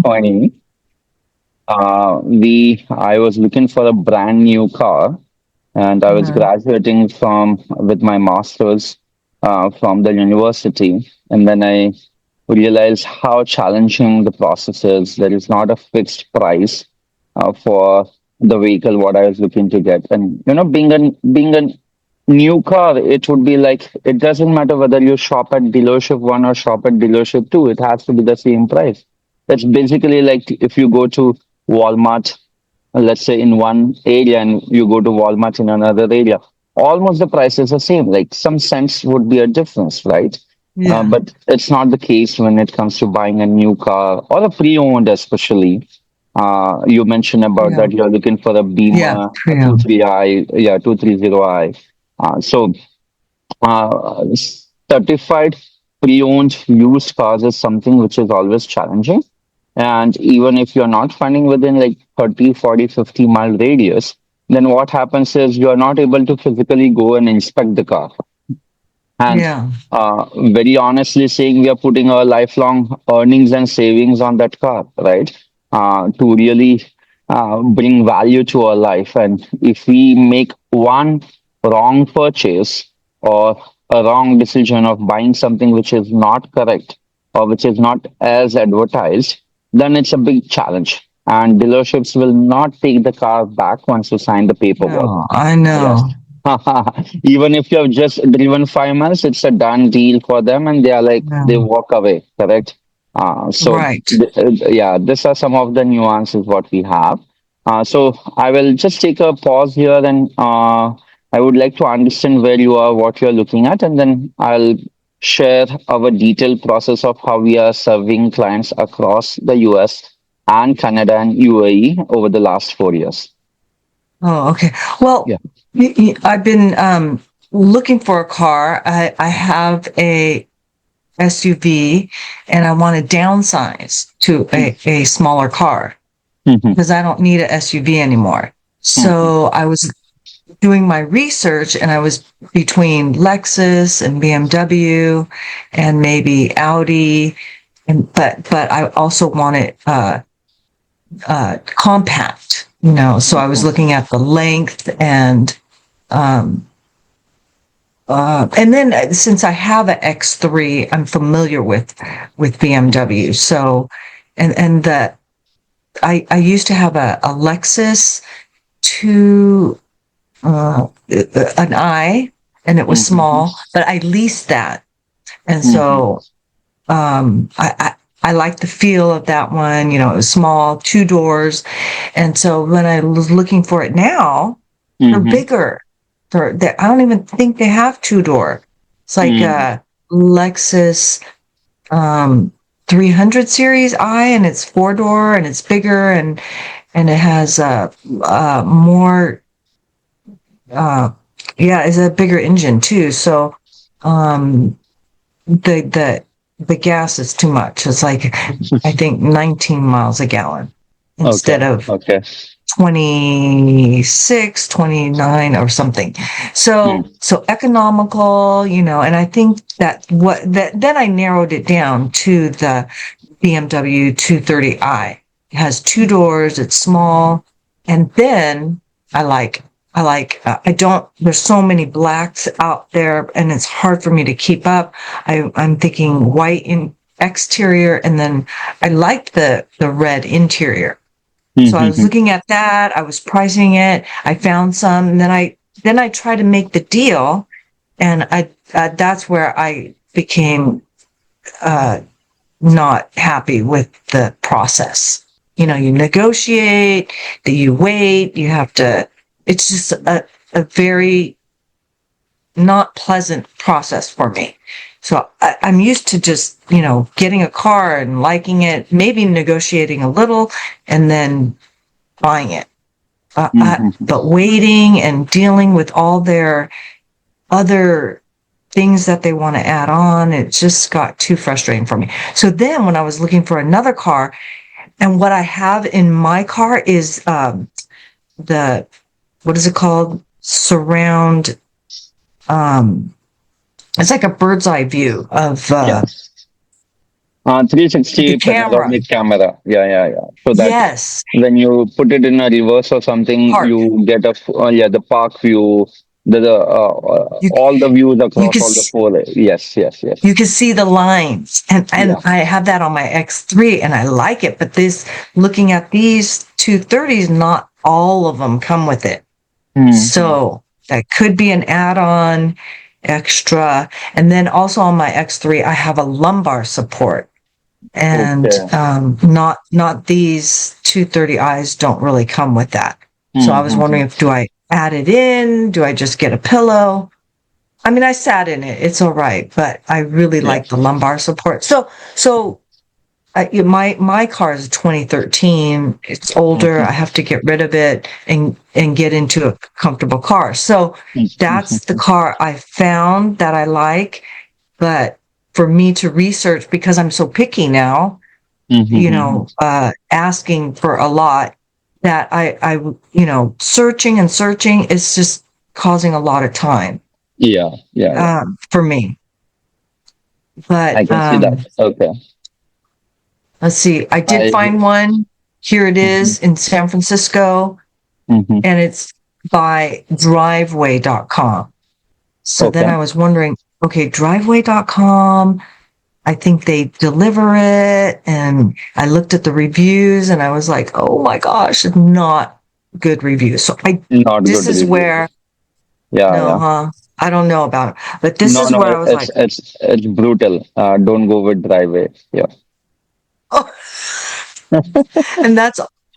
2020, I was looking for a brand new car, and I was Mhm. graduating from with my master's from the university, and then I realized how challenging the process is. There is not a fixed price for the vehicle what I was looking to get, and being a new car, it would be like it doesn't matter whether you shop at dealership one or shop at dealership two. It has to be the same price. It's basically like if you go to Walmart, let's say in one area, and you go to Walmart in another area, almost the price is the same. Like some cents would be a difference, right? Yeah. But it's not the case when it comes to buying a new car or a pre-owned, especially. You mentioned about Yeah. that you're looking for a Yeah. Beamer, a Yeah. 23i, yeah, 230i. So certified pre-owned used cars is something which is always challenging. And even if you're not finding within like 30, 40, 50-mile radius, then what happens is you're not able to physically go and inspect the car. And Yeah. very honestly saying, we are putting our lifelong earnings and savings on that car, right? To really bring value to our life. And if we make one wrong purchase or a wrong decision of buying something which is not correct or which is not as advertised, then it's a big challenge. And dealerships will not take the car back once you sign the paperwork. No, I Yes. know. Even if you have just driven 5 months, it's a done deal for them, and they are like they No. walk away. Correct. So Right. yeah, these are some of the nuances what we have. So I will just take a pause here, and I would like to understand where you are, what you are looking at, and then I'll share our detailed process of how we are serving clients across the US and Canada and UAE over the last 4 years. Oh, okay. Well, Yeah. I've been looking for a car. I have a SUV and I want to downsize to a smaller car Mhm. because I don't need a SUV anymore. Mhm. So I was doing my research and I was between Lexus and BMW and maybe Audi. And but I also wanted compact, so I was Mhm. looking at the length um, and then since I have an X3, I'm familiar with BMW. So, and the I used to have a Lexus two an I, and it was Mhm. small, but I leased that, and Mhm. so I like the feel of that one. It was small, two doors, and so when I was looking for it now, they're Mhm. bigger. I don't even think they have two door. It's like Mhm. a Lexus um, 300 series I, and it's four door, and it's bigger, and it has more. Uh, yeah, it's a bigger engine too. So um, the the the gas is too much. It's like I think 19 miles a gallon instead Okay. of Okay. 26, 29, or something. Mm. So economical, and I think that what that then I narrowed it down to the BMW 230i. It has two doors, it's small, and then I like I don't there's so many blacks out there and it's hard for me to keep up. I'm thinking white in exterior, and then I like the red interior. So I was Mhm. looking at that. I was pricing it. I found some, and then I tried to make the deal, and that's where I became uh, not happy with the process. You negotiate, you wait, you have to. It's just a very not pleasant process for me. So I'm used to just getting a car and liking it, maybe negotiating a little, and then buying it. Mhm. But waiting and dealing with all their other things that they want to add on, it just got too frustrating for me. So then when I was looking for another car, and what I have in my car is the, what is it called? Surround, um, it's like a bird's eye view of Yeah. the 360 camera. panoramic camera. Yeah, yeah, yeah. So that Yes, when you put it in a reverse or something, park. you get yeah, the park view, You all the views you across can all the four. Yes, yes, yes. you can see the lines, and Yeah. I have that on my X3, and I like it. But this, looking at these 230s, not all of them come with it. Hmm. So that could be an add-on extra. And then also on my X3, I have a lumbar support, and Okay. not these 230i's don't really come with that. So I was Mm-hmm. wondering, if do I add it in? Do I just get a pillow? I mean, I sat in it. It's all right, but I really like Yes. the lumbar support. So my car is a 2013. It's older. I Mm-hmm. have to get rid of it and get into a comfortable car. So that's the Mm-hmm. car I found that I like. But for me to research, because I'm so picky now, Mm-hmm. asking for a lot, that searching and searching is just causing a lot of time, Yeah, yeah, yeah. for me. I But can see that. Okay. let's see. I did I. find one. Here it Mm-hmm. is in San Francisco, Mm-hmm. and it's by driveway.com. So then Okay. I was wondering, okay, driveway.com, I think they deliver it. And I looked at the reviews and I was like, oh my gosh, not good reviews. So Not this good is reviews. where, Yeah, no, yeah. huh? I don't know about it. But this No, is no, where I was like, it's brutal. Don't go with driveway. Yeah. oh, and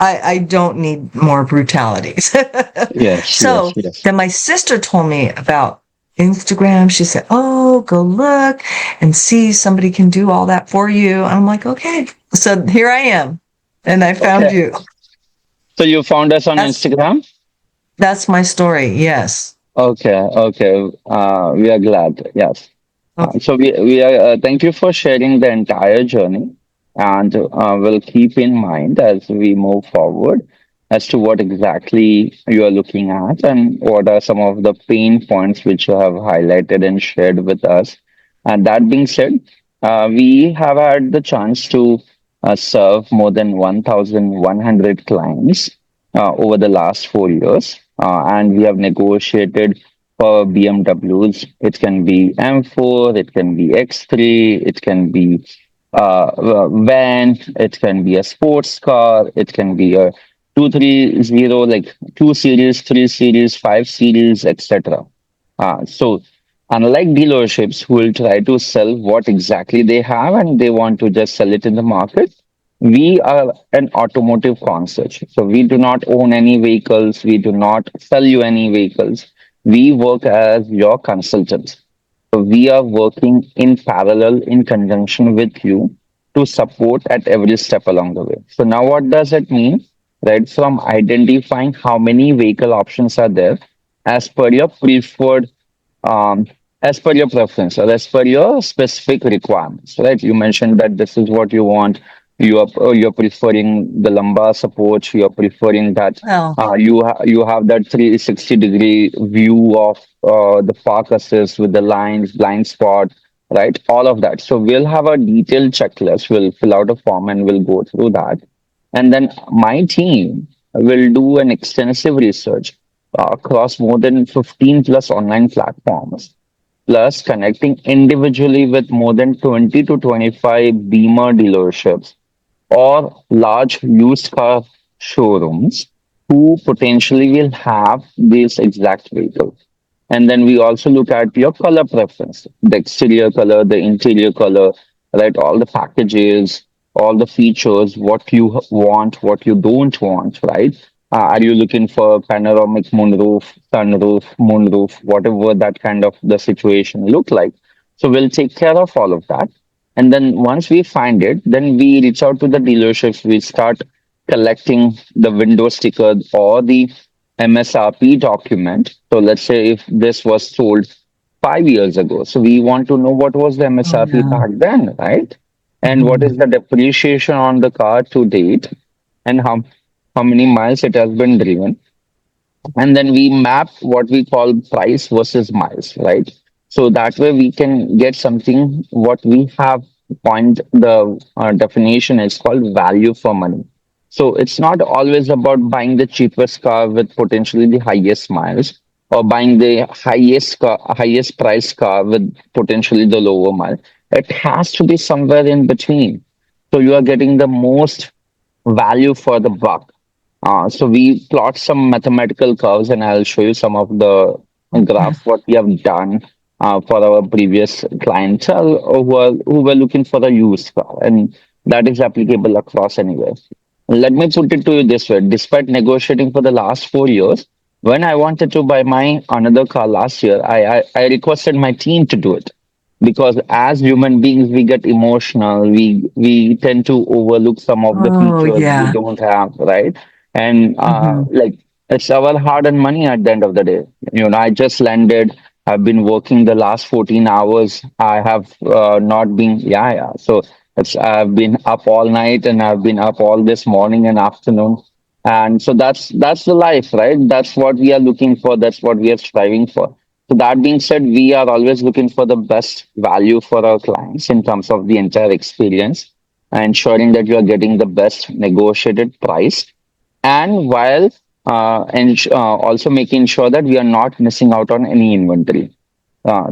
I don't need more brutalities. Yes, yes, So yes. then my sister told me about Instagram. She said, oh, go look and see, somebody can do all that for you. I'm like, okay. So here I am. And I found Okay. you. So you found us on That's Instagram? that's my story. Yes. Okay, okay. We are glad. Yes. Oh, So we are. Thank you for sharing the entire journey, and we'll keep in mind as we move forward as to what exactly you are looking at and what are some of the pain points which you have highlighted and shared with us. And that being said, we have had the chance to serve more than 1,100 clients over the last 4 years, and we have negotiated for BMWs. It can be M4, it can be X3, it can be van, it can be a sports car, it can be a 230, like 2 series, 3 series, 5 series, etc. So, unlike dealerships who will try to sell what exactly they have and they want to just sell it in the market, we are an automotive concierge. So, we do not own any vehicles, we do not sell you any vehicles. We work as your consultants. So, we are working in parallel, in conjunction with you to support at every step along the way. So, now what does it mean? Right from identifying how many vehicle options are there as per your preferred um, as per your preference or as per your specific requirements, right? You mentioned that this is what you want. You're preferring the lumbar support. You're preferring that well, you have that 360-degree view of the park assist with the lines, blind spot, right? All of that. So we'll have a detailed checklist. We'll fill out a form and we'll go through that. And then my team will do an extensive research across more than 15 plus online platforms, plus connecting individually with more than 20 to 25 Beamer dealerships or large used car showrooms who potentially will have these exact vehicles. And then we also look at your color preference, the exterior color, the interior color, right? All the packages, all the features, what you want, what you don't want, right? Are you looking for panoramic moonroof, sunroof, moonroof, whatever that kind of the situation look like? So we'll take care of all of that. And then once we find it, then we reach out to the dealerships. We start collecting the window sticker or the MSRP document. So let's say if this was sold 5 years ago, so we want to know what was the oh MSRP yeah. back then, right? And what is Mhm. the depreciation on the car to date, and how many miles it has been driven, and then we map what we call price versus miles, right? So that way we can get something what we have point, the definition is called value for money. So it's not always about buying the cheapest car with potentially the highest miles, or buying the highest price car with potentially the lower mile. It has to be somewhere in between. So you are getting the most value for the buck. So we plot some mathematical curves, and I'll show you some of the Okay. graph what we have done for our previous clientele who were looking for a used car, and that is applicable across anywhere. Let me put it to you this way: despite negotiating for the last 4 years, when I wanted to buy my another car last year, I requested my team to do it, because as human beings we get emotional, we tend to overlook some of the Oh, features we yeah. don't have, right? And Hmm. like, it's our hard earned money at the end of the day. I just landed, I've been working the last 14 hours, I have not been, yeah, so I've been up all night, and I've been up all this morning and afternoon, and so that's the life, right? That's what we are looking for, that's what we are striving for. So that being said, we are always looking for the best value for our clients in terms of the entire experience, ensuring that you are getting the best negotiated price, and while also making sure that we are not missing out on any inventory.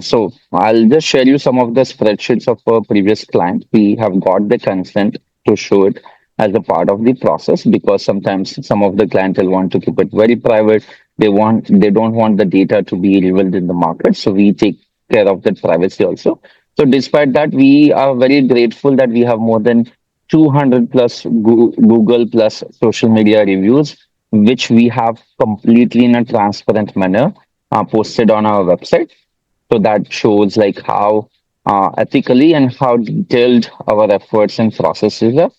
So I'll just share you some of the spreadsheets of a previous client. We have got the consent to show it as a part of the process, because sometimes some of the clientele want to keep it very private. They don't want the data to be revealed in the market. So we take care of that privacy also. So despite that, we are very grateful that we have more than 200 plus Google plus social media reviews, which we have completely in a transparent manner posted on our website. So that shows like how ethically and how detailed our efforts and processes are.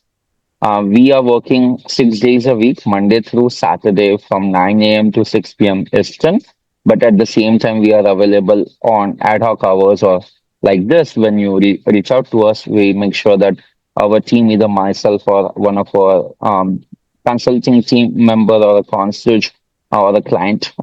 We are working 6 days a week, Monday through Saturday from 9 a.m. to 6 p.m. Eastern. But at the same time, we are available on ad hoc hours, or like this. When you reach out to us, we make sure that our team, either myself or one of our consulting team member or a concierge or a client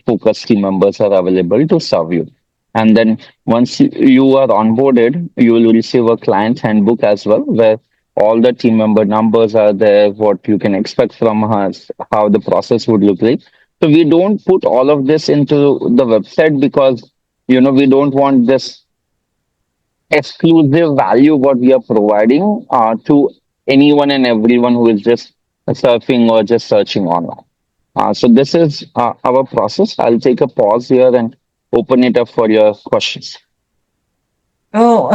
focus team members, are available to serve you. And then once you are onboarded, you will receive a client handbook as well, where all the team member numbers are there, what you can expect from us, how the process would look like. So we don't put all of this into the website, because we don't want this exclusive value what we are providing to anyone and everyone who is just surfing or just searching online. So this is our process. I'll take a pause here and open it up for your questions. Oh,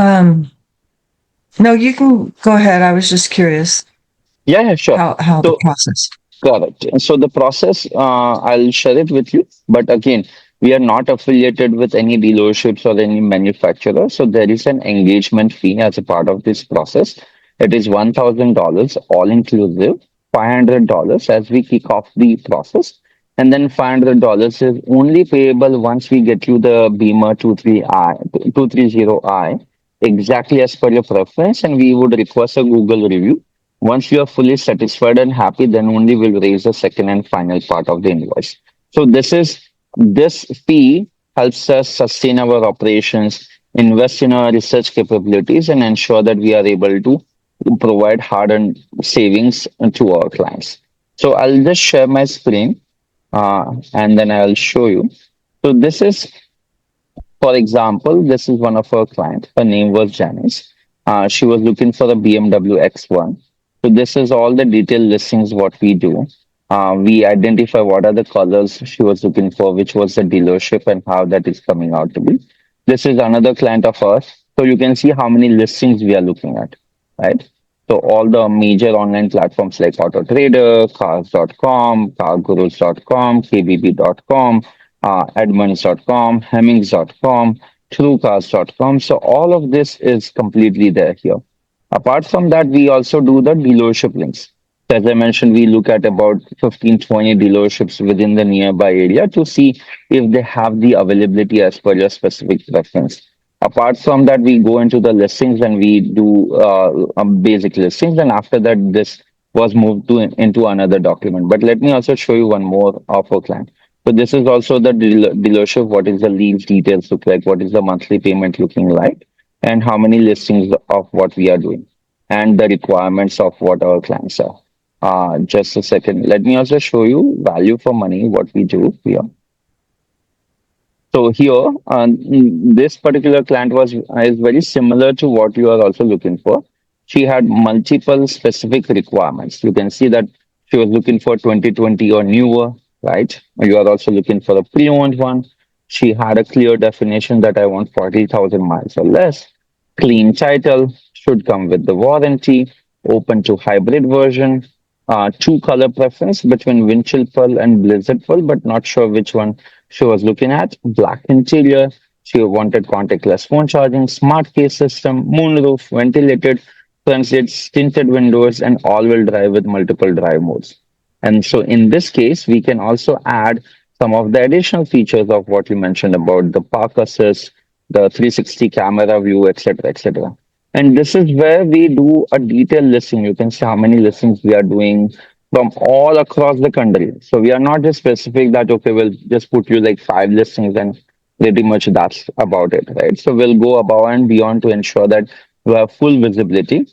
no, you can go ahead. I was just curious Yeah, yeah, sure. how the So process. correct. So the process, I'll share it with you. But again, we are not affiliated with any dealerships or any manufacturer. So there is an engagement fee as a part of this process. It is $1,000 all inclusive, $500 as we kick off the process. And then $500 is only payable once we get you the Beamer 230i, exactly as per your preference. And we would request a Google review. Once you are fully satisfied and happy, then only we'll raise the second and final part of the invoice. So this fee helps us sustain our operations, invest in our research capabilities, and ensure that we are able to provide hard-earned savings to our clients. So I'll just share my screen, and then I'll show you. So this is, for example, this is one of our clients. Her name was Janice. She was looking for a BMW X1. So this is all the detailed listings what we do. We identify what are the colors she was looking for, which was the dealership, and how that is coming out to be. This is another client of ours. So you can see how many listings we are looking at, right? So all the major online platforms like Auto Trader, Cars.com, CarGurus.com, KBB.com, Edmunds.com, Hemmings.com, TrueCars.com. So all of this is completely there here. Apart from that, we also do the dealership links. So as I mentioned, we look at about 15, 20 dealerships within the nearby area to see if they have the availability as per your specific preference. Apart from that, we go into the listings and we do basic listings. And after that, this was moved to into another document. But let me also show you one more of our client. So this is also the dealership. What is the lease details look like? What is the monthly payment looking like? and how many listings of what we are doing, and the requirements of what our clients are. Just a second. Let me also show you value for money, what we do here. So here, this particular client was is very similar to what you are also looking for. She had multiple specific requirements. You can see that she was looking for 2020 or newer, right? You are also looking for a pre-owned one. She had a clear definition that I want 40,000 miles or less. Clean title, should come with the warranty, open to hybrid version, two color preference between windshield pearl and blizzard pearl, but not sure which one she was looking at. Black interior. She wanted contactless phone charging, smart case system, moonroof, ventilated front seats, tinted windows, and all-wheel drive with multiple drive modes. And so in this case, we can also add some of the additional features of what you mentioned about the park assist, the 360 camera view, etc., etc. And this is where we do a detailed listing. You can see how many listings we are doing from all across the country. So we are not just specific that, okay, we'll just put you like five listings and pretty much that's about it, right? So we'll go above and beyond to ensure that you have full visibility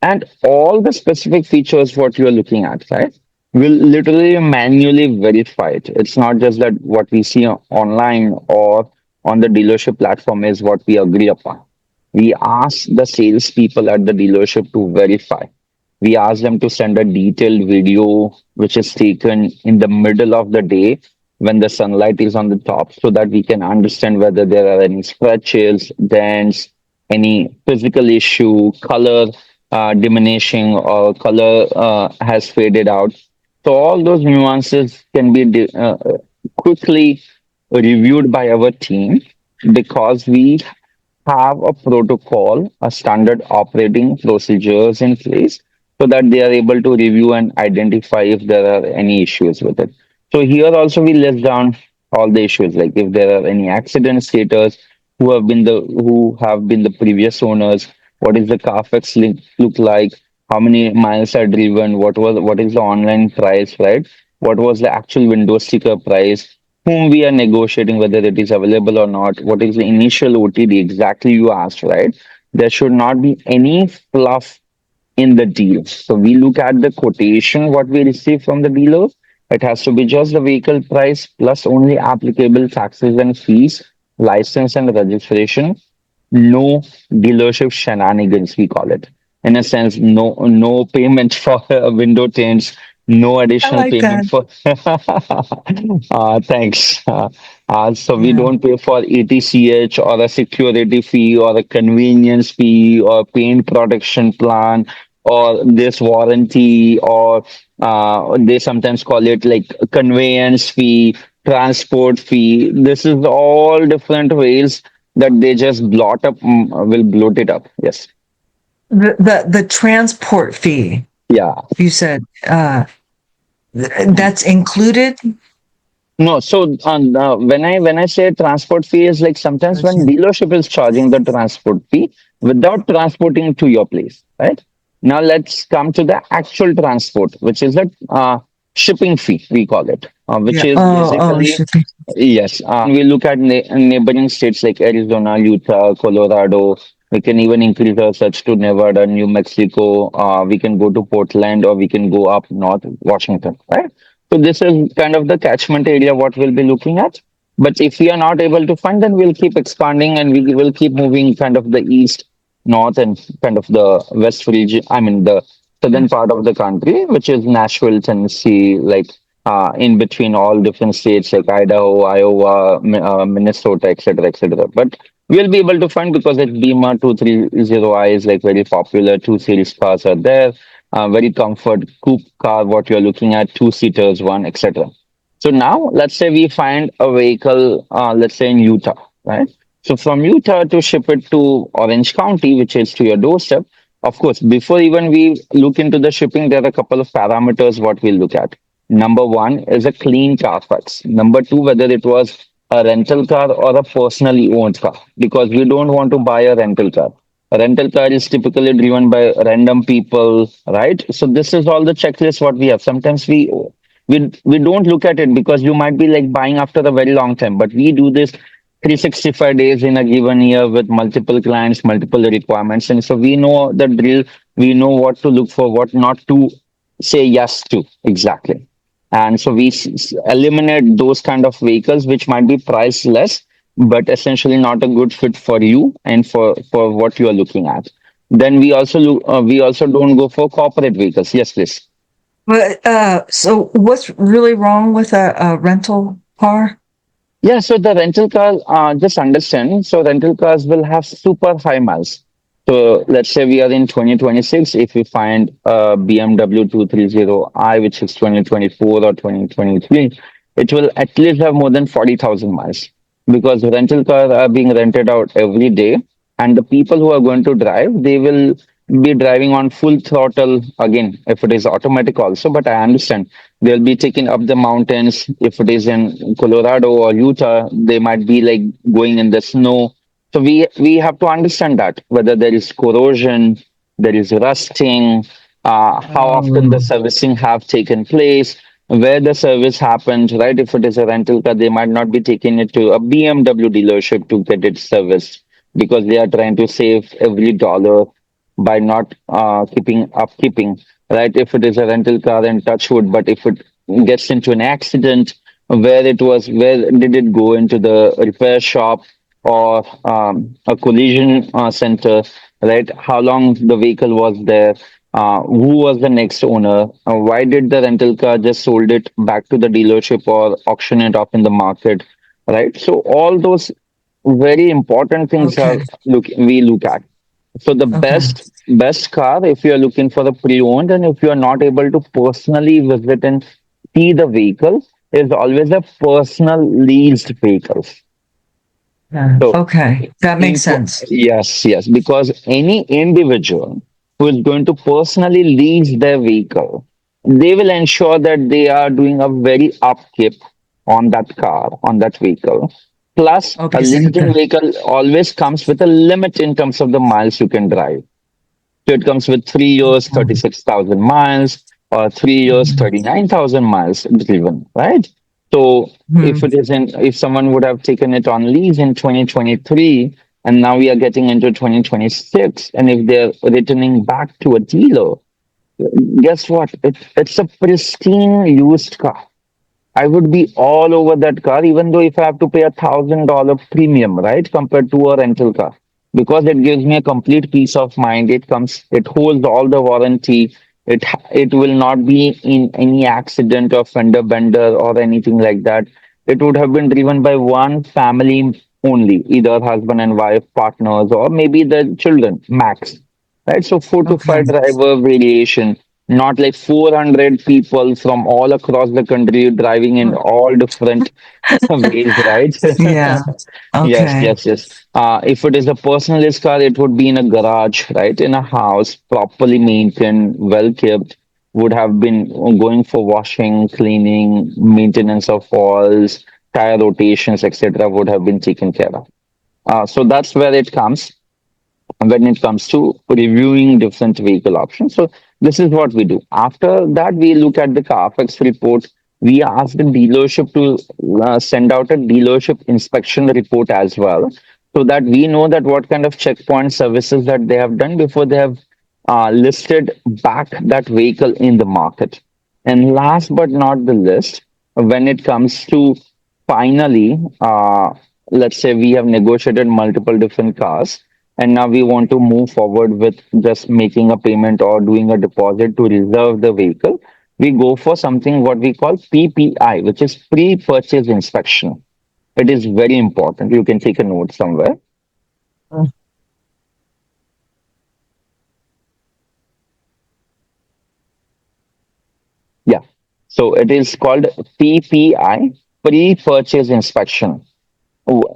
and all the specific features what you're looking at, right? We'll literally manually verify it. It's not just that what we see online or on the dealership platform is what we agree upon. We ask the salespeople at the dealership to verify. We ask them to send a detailed video which is taken in the middle of the day when the sunlight is on the top so that we can understand whether there are any scratches, dents, any physical issue, color diminishing or color has faded out. So all those nuances can be quickly reviewed by our team because we have a protocol, a standard operating procedures in place so that they are able to review and identify if there are any issues with it. So here also we list down all the issues, like if there are any accident status, who have been the previous owners, what is the Carfax link look like, how many miles are driven, what is the online price, right? What was the actual window sticker price, whom we are negotiating, whether it is available or not, what is the initial OTD exactly you asked, right? There should not be any fluff in the deal. So we look at the quotation, what we receive from the dealer. It has to be just the vehicle price plus only applicable taxes and fees, license and registration. No dealership shenanigans, we call it. In a sense, no payment for window tints, no I additional like payment that. for. Thanks. So we Yeah. don't pay for ETCH or a security fee or a convenience fee or paint protection plan or this warranty or they sometimes call it like conveyance fee, transport fee. This is all different ways that they just will bloat it up. Yes. The transport fee, Yeah. you said, that's included? No, so when I say transport fee is like sometimes when Gotcha. dealership is charging the transport fee without transporting to your place, right? Now let's come to the actual transport, which is the shipping fee we call it, which Yeah. is Oh, basically shipping. yes. We look at neighboring states like Arizona, Utah, Colorado. We can even increase our search to Nevada, New Mexico. We can go to Portland or we can go up north, Washington, right? So this is kind of the catchment area what we'll be looking at. But if we are not able to find, then we'll keep expanding and we will keep moving kind of the east, north, and kind of the west region. I mean the southern part of the country, which is Nashville, Tennessee, like in between all different states like Idaho, Iowa, Minnesota, etc., etc. But we'll be able to find because it's Beamer 230i is like very popular. Two series cars are there. Very comfort coupe car, what you're looking at, two seaters, one, etc. So now let's say we find a vehicle, let's say in Utah, right? So from Utah to ship it to Orange County, which is to your doorstep, of course, before even we look into the shipping, there are a couple of parameters what we look at. Number one is a clean Carfax. Number two, whether it was a rental car or a personally owned car, because we don't want to buy a rental car. A rental car is typically driven by random people, right? So this is all the checklist what we have. Sometimes we don't look at it because you might be like buying after a very long time, but we do this 365 days in a given year with multiple clients, multiple requirements. And so we know the drill, we know what to look for, what not to say yes to exactly. And so we eliminate those kind of vehicles which might be priced less, but essentially not a good fit for you and for what you are looking at. Then we also we also don't go for corporate vehicles. Yes, please. But so what's really wrong with a rental car? Yeah, so the rental car, just understand, so rental cars will have super high miles. So let's say we are in 2026, if we find a BMW 230i, which is 2024 or 2023, it will at least have more than 40,000 miles because rental cars are being rented out every day. And the people who are going to drive, they will be driving on full throttle again, if it is automatic also. But I understand they'll be taking up the mountains. If it is in Colorado or Utah, they might be like going in the snow. So we have to understand that whether there is corrosion, there is rusting, how often the Oh, servicing have taken place, where the service happened, right? If it is a rental car, they might not be taking it to a BMW dealership to get it serviced because they are trying to save every dollar by not keeping upkeeping, right? If it is a rental car, and touch wood, but if it gets into an accident, where did it go into the repair shop or a collision center, right? How long the vehicle was there? Who was the next owner? Why did the rental car just sold it back to the dealership or auction it off in the market, right? So all those very important things are okay, we look at. So the okay, best car, if you are looking for a pre-owned and if you are not able to personally visit and see the vehicle, is always a personal leased vehicle. yeah, So okay. That makes sense. yes, yes, because any individual who is going to personally lease their vehicle, they will ensure that they are doing a very upkeep on that car, on that vehicle. Plus, a Okay, so leasing vehicle always comes with a limit in terms of the miles you can drive. So it comes with 3 years, 36,000 miles, or 3 years, mhm, 39,000 miles driven, right? So if mhm. it isn't, if someone would have taken it on lease in 2023, and now we are getting into 2026, and if they're returning back to a dealer, guess what? It's a pristine used car. I would be all over that car, even though if I have to pay $1,000 premium, right, compared to a rental car, because it gives me a complete peace of mind. It holds all the warranty. It will not be in any accident or fender bender or anything like that. It would have been driven by one family only, either husband and wife, partners, or maybe the children, max, right? So four to Okay. five driver variation, not like 400 people from all across the country driving in all different ways, right? Yeah. Yes, Okay. yes, yes. If it is a personalist car, it would be in a garage, right? In a house, properly maintained, well kept, would have been going for washing, cleaning, maintenance of oils, tire rotations, etc., would have been taken care of. So that's where it comes when it comes to reviewing different vehicle options. So this is what we do. After that, we look at the Carfax report. We ask the dealership to send out a dealership inspection report as well, so that we know that what kind of checkpoint services that they have done before they have listed back that vehicle in the market. And last but not the least, when it comes to finally, let's say we have negotiated multiple different cars, and now we want to move forward with just making a payment or doing a deposit to reserve the vehicle. We go for something what we call PPI, which is pre-purchase inspection. It is very important. You can take a note somewhere. Yeah. So it is called PPI, pre-purchase inspection.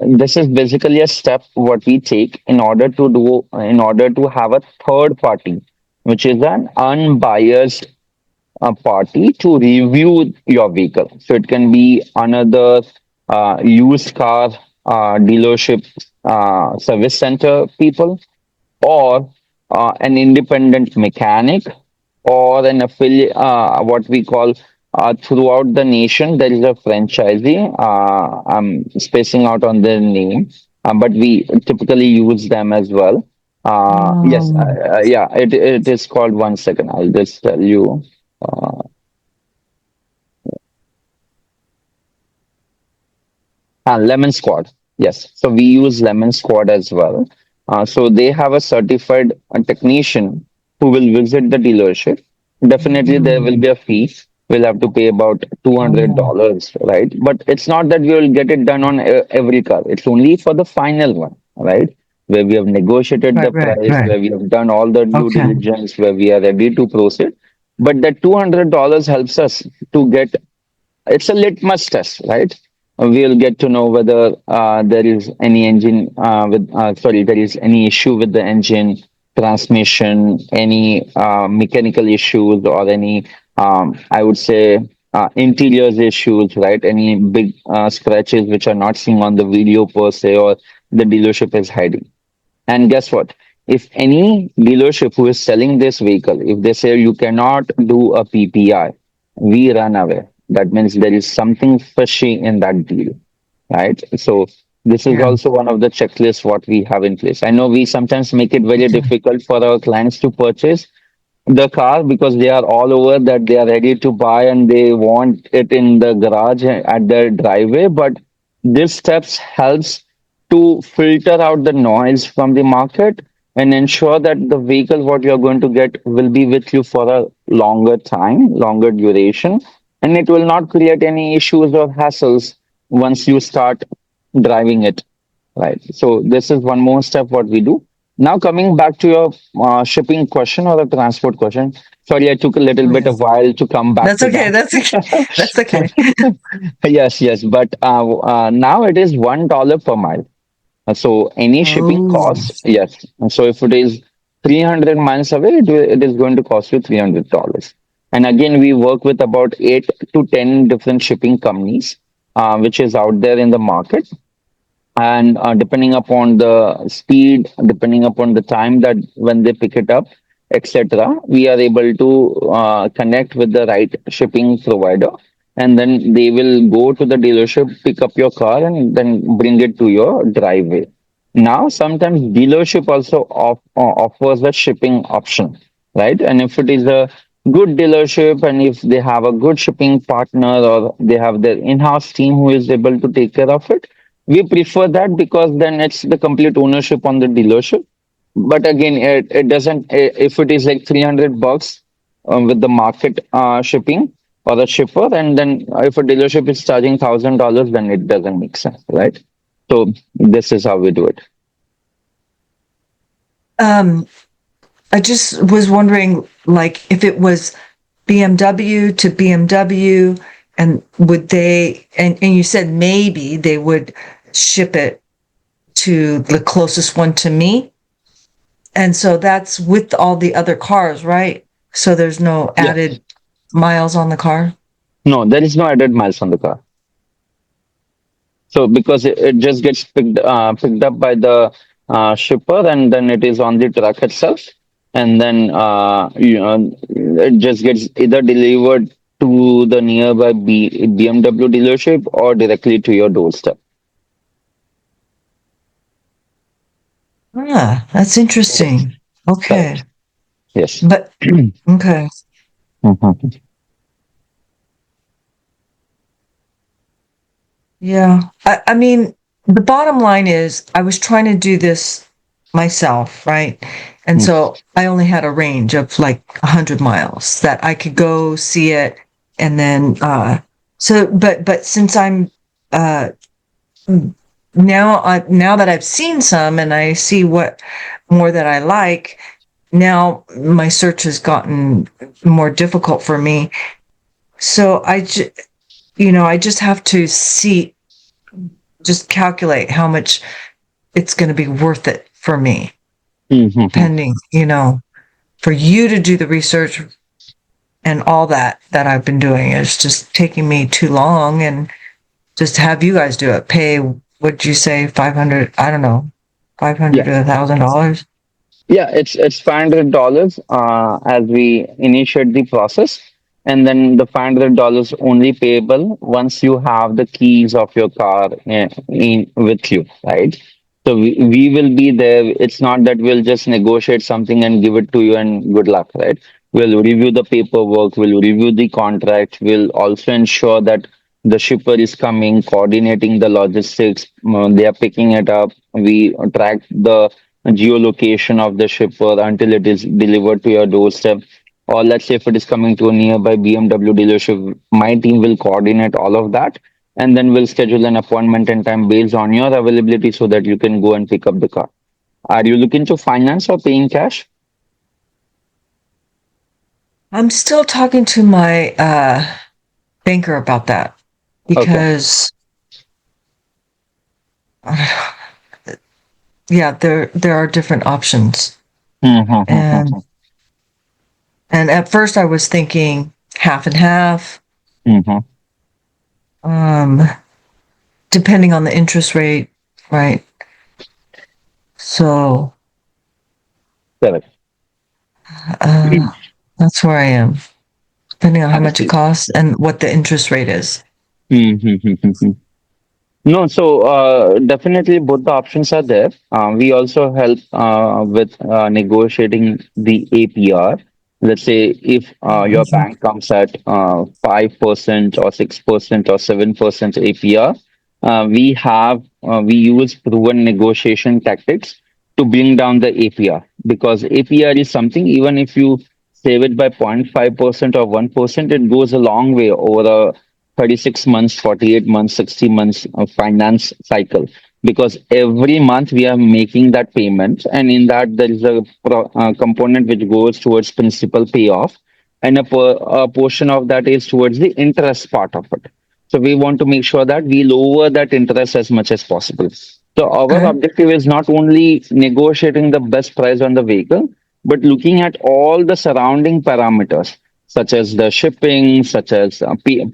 This is basically a step what we take in order to have a third party, which is an unbiased party to review your vehicle. So it can be another used car dealership service center people, or an independent mechanic, or an affiliate, what we call throughout the nation. There is a franchisee. I'm spacing out on their name, but we typically use them as well. Yes, Um, yeah, it is called. One second, I'll just tell you. Uh, Lemon Squad. Yes. So we use Lemon Squad as well. So they have a certified technician who will visit the dealership. Definitely, there will mm, be a fee. We'll have to pay about oh, $200, right? But it's not that we will get it done on every car. It's only for the final one, right? Where we have negotiated the right, right, price, right. where we have done all the due Okay. diligence, where we are ready to proceed. But that $200 helps us to get, it's a litmus test, right? We'll get to know whether there is any engine sorry, there is any issue with the engine, transmission, any mechanical issues, or any, I would say, interiors issues, right? Any big scratches which are not seen on the video per se, or the dealership is hiding. And guess what? If any dealership who is selling this vehicle, if they say you cannot do a PPI, we run away. That means there is something fishy in that deal, right? So this is Yeah. also one of the checklists what we have in place. I know we sometimes make it very Okay. difficult for our clients to purchase the car because they are all over that they are ready to buy and they want it in the garage at their driveway. But this steps helps to filter out the noise from the market and ensure that the vehicle what you're going to get will be with you for a longer time, longer duration, and it will not create any issues or hassles once you start driving it. Right. So this is one more step what we do. Now coming back to your shipping question or the transport question. Sorry, I took a little Oh, bit yeah. of while to come back That's to okay. that. That's okay. That's okay. Yes, yes. But now it is $1 per mile. So any shipping Oh, cost, yes. And so if it is 300 miles away, it is going to cost you $300. And again, we work with about 8 to 10 different shipping companies, which is out there in the market. And depending upon the speed, depending upon the time that when they pick it up, etc., we are able to connect with the right shipping provider, and then they will go to the dealership, pick up your car, and then bring it to your driveway. Now sometimes dealership also offers a shipping option, right? And if it is a good dealership, and if they have a good shipping partner, or they have their in-house team who is able to take care of it, we prefer that because then it's the complete ownership on the dealership. But again, it doesn't, if it is like $300 with the market shipping or the shipper, and then if a dealership is charging $1,000, then it doesn't make sense, right? So this is how we do it. um, I just was wondering, like, if it was BMW to BMW, and would they, and you said maybe they would ship it to the closest one to me. And so that's with all the other cars, right? So there's no Yeah. added miles on the car. No, there is no added miles on the car. So because it just gets picked up by the shipper, and then it is on the truck itself, and then it just gets either delivered to the nearby BMW dealership or directly to your doorstep. Ah, that's Yes, interesting. Okay. correct. Yes. But okay. Mhm. Yeah. I mean, the bottom line is I was trying to do this myself, right? And so I only had a range of like 100 miles that I could go see it. And then, but since I'm, uh, now that I've seen some and I see what more that I like, now my search has gotten more difficult for me. So I just have to see, just calculate how much it's going to be worth it for me, Mhm. pending, for you to do the research and all that I've been doing is just taking me too long, and just have you guys do it. Pay, what'd you say, 500? I don't know, 500 Yeah. to $1,000. Yeah, it's $500 as we initiate the process. and then the $500 only payable once you have the keys of your car with you, right? So we will be there. It's not that we'll just negotiate something and give it to you and good luck, right? We'll review the paperwork, we'll review the contract, we'll also ensure that the shipper is coming, coordinating the logistics, they are picking it up. We track the geolocation of the shipper until it is delivered to your doorstep. Or let's say if it is coming to a nearby BMW dealership, my team will coordinate all of that, and then we'll schedule an appointment and time based on your availability so that you can go and pick up the car. Are you looking to finance or paying cash? I'm still talking to my banker about that Okay. because yeah, there are different options. And Mm-hmm. and at first I was thinking half and half, Mm-hmm. um, depending on the interest rate, right? So Correct. uh, that's where I am, depending on how I much it see. costs and what the interest rate is. Mm-hmm. No, so definitely both the options are there. We also help with negotiating the APR. Let's say if your Mhm. bank comes at 5% or 6% or 7% APR, we use proven negotiation tactics to bring down the APR, because APR is something, even if you save it by 0.5% or 1%, it goes a long way over a 36 months, 48 months, 60 months of finance cycle, because every month we are making that payment, and in that there is a component which goes towards principal payoff, and a portion of that is towards the interest part of it. So we want to make sure that we lower that interest as much as possible. So our Okay. objective is not only negotiating the best price on the vehicle, but looking at all the surrounding parameters, such as the shipping, such as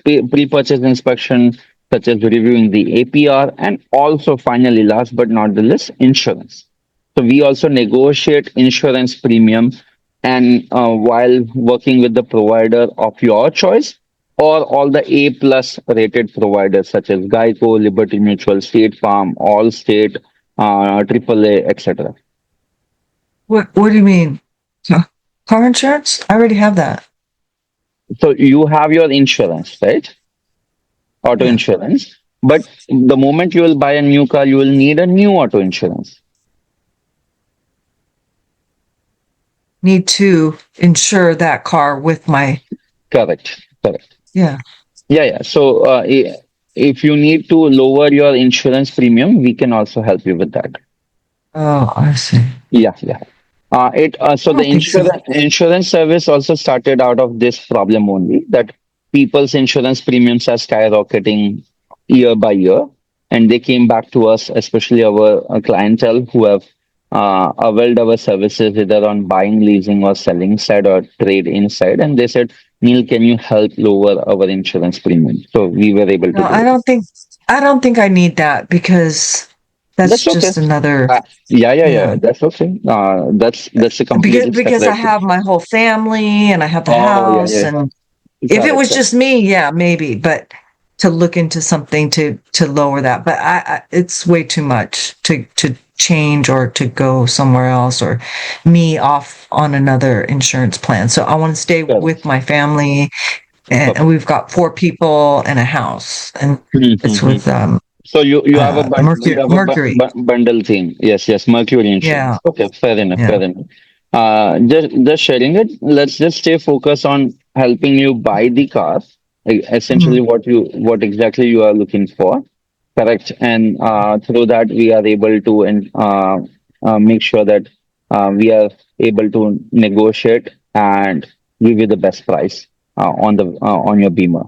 pre-purchase inspection, such as reviewing the APR, and also finally, last but not the least, insurance. So we also negotiate insurance premium, and while working with the provider of your choice, or all the A plus rated providers such as Geico, Liberty Mutual, State Farm, Allstate, AAA, etc. What do you mean? Huh? Car insurance? I already have that. So you have your insurance, right? Auto Yeah. insurance. But the moment you will buy a new car, you will need a new auto insurance. Need to insure that car with my, Correct. Correct. yeah. Yeah, yeah. So if you need to lower your insurance premium, we can also help you with that. Oh, I see. Yeah, yeah. So I the don't think so. insurance service also started out of this problem only, that people's insurance premiums are skyrocketing year by year, and they came back to us, especially our clientele who have availed our services either on buying, leasing, or selling side or trade inside, and they said, "Neil, can you help lower our insurance premium?" So we were able to No, do it. I don't think I need that because that's That's okay. just another, Yeah. yeah. That's okay. That's a completely Because I separate thing. have my whole family and I have the Oh, yeah, house, yeah. and if it Correct, was correct. just me, yeah, maybe, but to look into something to lower that, but it's way too much to change or to go somewhere else or me off on another insurance plan. So I want to stay with Correct. my family, and Perfect. we've got four people and a house, and it's Mm-hmm. with So you have a Mercury. bundle thing. Yes, yes, Mercury Yeah. insurance. Okay, fair enough, Yeah. fair enough. Just sharing it. Let's just stay focused on helping you buy the car. Essentially, Mhm. what exactly you are looking for. Correct. And through that, we are able to make sure that we are able to negotiate and give you the best price on your Beamer.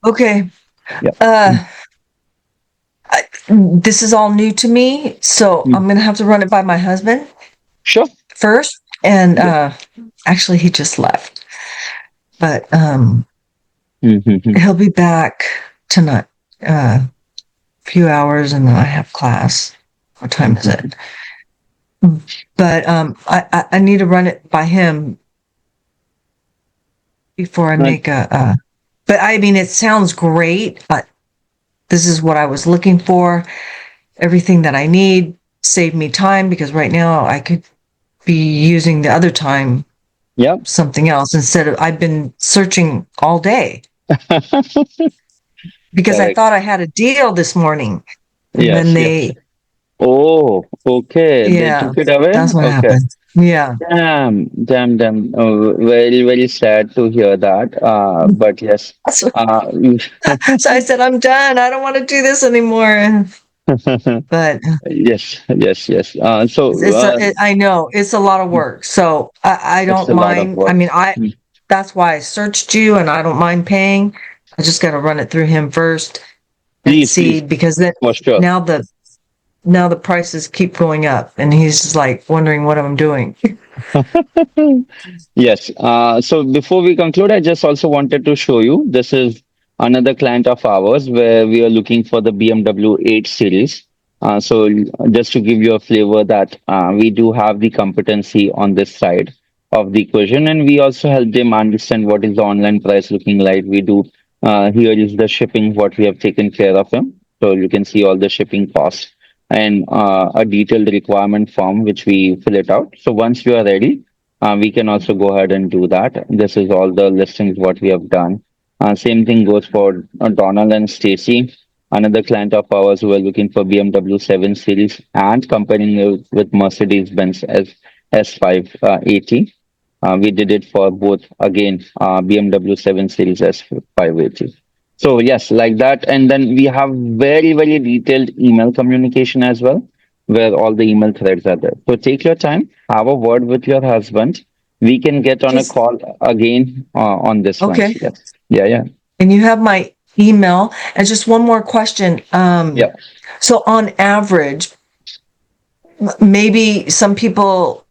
Okay. Yeah. Uh, this is all new to me, so Mm. I'm gonna have to run it by my husband Sure. first. And Yeah. actually, he just left, but Mm-hmm. he'll be back tonight. A few hours, and then I have class. What time is Mm-hmm. it? But I need to run it by him before I Uh, make but I mean, it sounds great, but this is what I was looking for. Everything that I need, save me time because right now I could be using the other time yeah. something else instead of I've been searching all day because I Correct. thought I had a deal this morning and then Yes, yes. they Oh, okay. They yeah, took it away? that's what Okay. happened. Yeah. Damn, damn, damn. Very, very sad to hear that. But yes. So, Uh, so I said, I'm done. I don't want to do this anymore. But yes, yes, yes. I know it's a lot of work. So I It's don't a lot of mind. I work. mean, that's why I searched you and I don't mind paying. I just got to run it through him first and Please, see please, because then for sure. now the now the prices keep going up and he's just like wondering what I'm doing. Yes. So before we conclude, I just also wanted to show you this is another client of ours where we are looking for the BMW 8 Series. So just to give you a flavor that we do have the competency on this side of the equation, and we also help them understand what is the online price looking like. We do here is the shipping what we have taken care of him. So you can see all the shipping costs and a detailed requirement form which we fill it out. So once you are ready we can also go ahead and do that. This is all the listings what we have done. Same thing goes for Donald and Stacy, another client of ours who are looking for BMW 7 Series and comparing it with Mercedes-Benz S580. We did it for both again BMW 7 Series S580. So yes, like that, and then we have very very detailed email communication as well where all the email threads are there. So take your time, have a word with your husband. We can get on a Just call again on this one. okay. Yes. Yeah, yeah. And you have my email. And just one more question. Yeah. So on average, maybe some people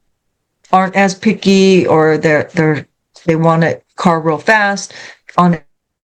aren't as picky or they want a car real fast. On